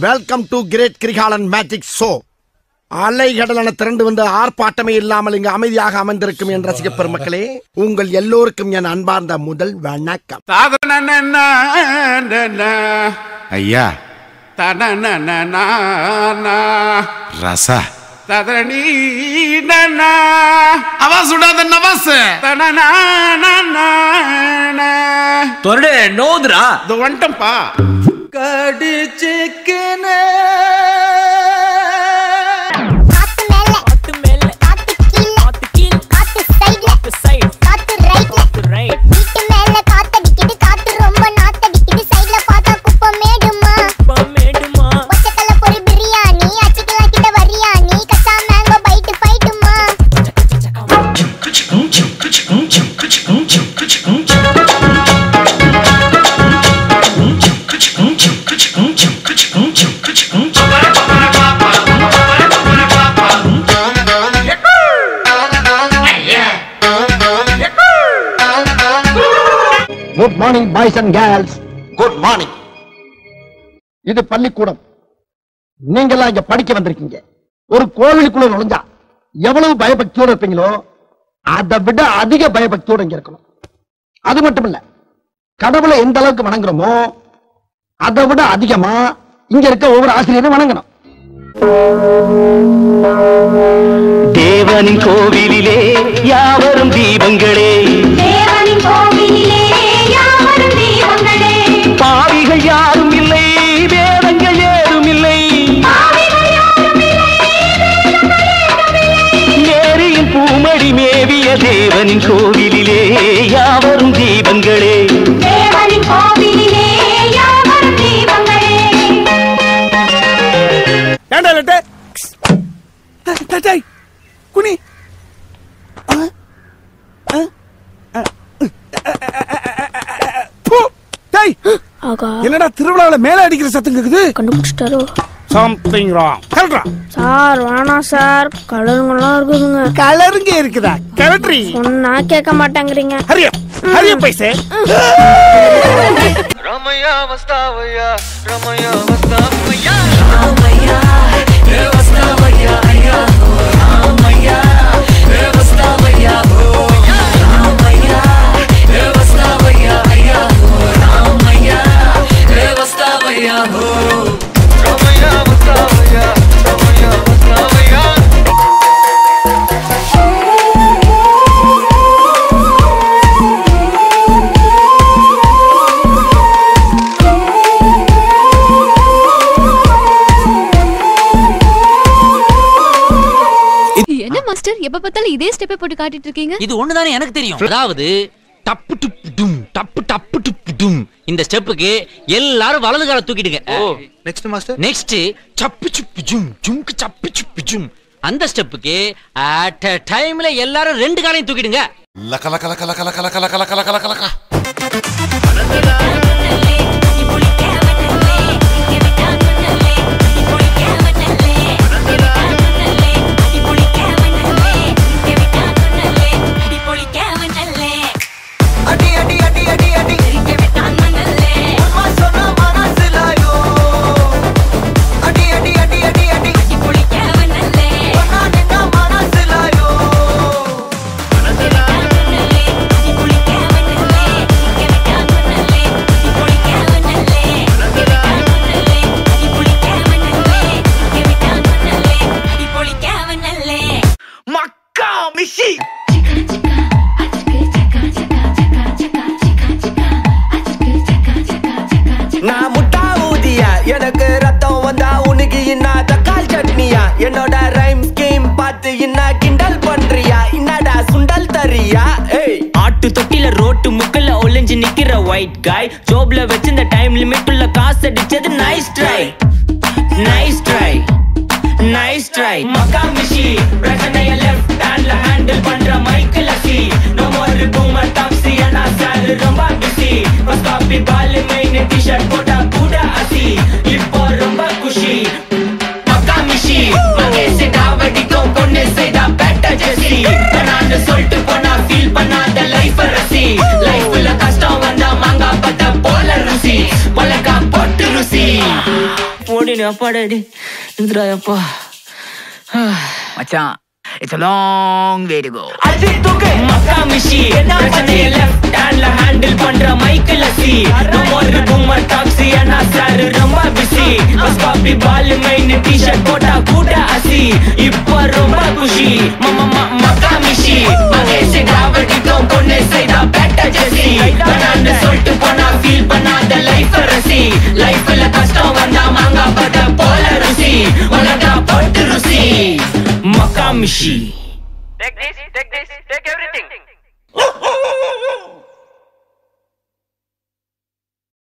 Welcome to great Kirikalan magic show. அலைகடலான திரண்டு வந்து ஆர்ப்பாட்டமே இல்லாமல் இங்கு அமைதியாக அமர்ந்திருக்கும் என் ரசிக பெருமக்களே, உங்கள் எல்லோருக்கும் என் அன்பார்ந்த முதல் வணக்கம். ஐயா ரசா आवाज उड़ा दे नवास तोरडे नोदरा दो वंटंपा कडिचिकने காத்து மேல காத்து கீழ காத்து சைடுல காத்து ரைட்ல வீட்டு மேல காத்தடிக்குது காத்து ரொம்ப நாத்தடிக்குது சைடுல பார்த்தா குப்பை மேடுமா பச்சக்கல்ல பொரி பிரியாணி அச்சிக்கலாம் கிட்ட வரியாணி கச்சா மேங்கோ பைட் ஃபைட்டுமா good morning boys and girls. Good morning இது பள்ளிக்கூடம். நீங்கெல்லாம் இங்க படிக்க வந்திருக்கீங்க. ஒரு கோவிலுக்குள்ள நுழைஞ்சா எவ்வளவு பயபக்தியோட இருப்பீங்களோ அதை விட அதிக பயபக்தியோட இங்க இருக்கணும். அது மட்டும் இல்ல, கடவுளை எந்த அளவுக்கு வணங்குறோமோ அதை விட அதிகமா இங்க இருக்க ஒவ்வொரு ஆசிரியரும் வணங்கணும். தேவனின் கோவிலிலே யாவரும் தீபங்களே, தேவனின் கோவிலிலே யாவரும் தீபங்களே, பாவிகள் யாரும் இல்லை, வேதங்கள் ஏதும் இல்லை, பாவிகள் யாரும் இல்லை, மேரியின் பூமடி மேவிய தேவனின் கோவிலிலே யாவரும் தீபங்களே, தேவனின் கோவிலிலே யாவரும் தீபங்களே. ஏண்டா லட்டே டேய் குனி ஆகா என்னடா திருவிழாவில் மேல அடிக்கிற சத்தம் கேக்குது? கண்டுபிடிச்சிட்டாரோ? Something wrong. கரெக்டா சார் வேணாம் சார், கலருங்கெல்லாம் இருக்குதுங்க. கலருங்க இருக்குதா? கரெக்ட்ரி. சொன்னா கேட்க மாட்டேங்கிறீங்க. ஹரிய பைசே. ரமயா வஸ்தாவயா ரமயா வஸ்தாவயா रामैया रे वस्तावैया अय्या हो रामैया रे वस्तावैया हो रामैया रे वस्तावैया अय्या हो रामैया रे वस्तावैया हो ரமயா வஸ்தாவயா ரமயா வஸ்தாவயா என்ன மாஸ்டர் எப்ப பார்த்தாலும் இதே ஸ்டெப்பை போட்டு காட்டிட்டு இருக்கீங்க? இது ஒண்ணுதானே எனக்கு தெரியும். அதாவது டப்பு டுப் டும் டப்பு டப்பு டுப் டும் இந்த ஸ்டெப்புக்கு எல்லாரும் வலது கால தூக்கிடுங்க. नेक्स्ट मास्टर நெக்ஸ்ட் சப்பு சுப்பு ஜும் ஜும்க்கு சப்பு சுப்பு ஜும் அந்த ஸ்டெப்புக்கு அட் a டைம்ல எல்லாரும் ரெண்டு காலையும் தூக்கிடுங்க. Luck luck luck luck luck luck luck luck luck luck luck அடி அடி அடி அடி அடி அம்மா சொன்னா மனசுலாயோ அடி அடி அடி அடி அடி சொன்னா நின்னா மனசுலாயோ மக்கா மிஷி நான் முட்டா ஊதியா எனக்கு ரத்தம் வந்தா உனக்கு என்ன தக்காள் சட்னியா என்னோட ரைம் ஸ்கீம் பார்த்து என்ன கிண்டல் பண்றியா என்னடா சுண்டல் தரியா ஏய் ஆட்டு தொட்டில ரோட்டு முக்கல்ல ஒளிஞ்சு நிக்கிற ஒயிட் காய் ஜோப்ல வச்சிருந்த டைம் லிமிட் உள்ள காசு அடிச்சது nice try nice try nice try மக்கா மிஷி பிரச்சனைய லெஃப்ட் ஹேண்ட்ல ஹேண்டில் பண்ற மைக்கேல் அசி நோ மோர் பூமர் டாக்ஸி அண்ணா சார் ரொம்ப பிஸி பஸ் காப்பி பால் மெயின் டி-ஷர்ட் போட்டா கூட அசி இப்போ ரொம்ப குஷி மக்கா மிஷி மகேஷ் டாவடிக்கும் பொண்ணு செய்தா பெட்டர் ஜெசி நான் சொல்லிட்டு போனா ஃபீல் பண்ணாத லைஃப் ரசி லைஃப்ல கஷ்டம் வந்தா மாங்கா பத்த போல ருசி மொளகா போட்டு ருசி ஓடினு அப்பாடாடி இந்திரா அப்பா மச்சான் It's a long way to go. அது தூக்கு மக்கா மிஷி பிரச்சனைய லெஃப்ட் ஹேண்ட்ல ஹேண்டில் பண்ற மைக்கேல் சி நம்ம ஒரு பூமர் டாக்ஸி அண்ணா சார் ரொம்ப பிஸி பஸ் காப்பி பால் மெயின் டி-ஷர்ட் போட்டா கூட அசி இப்ப ரொம்ப குஷி மக்கா மிஷி மகேஷ் ராவடிக்கும் பொண்ணு செய்தா பேட்ட ஜெசி நான் சொல்லிட்டு போனா ஃபீல் பண்ணாத லைஃப் ரசி லைஃப்ல கஷ்டம் வந்தா மாங்கா பத போல ருசி உலகா போட்டு ருசி மக்கா மிஷி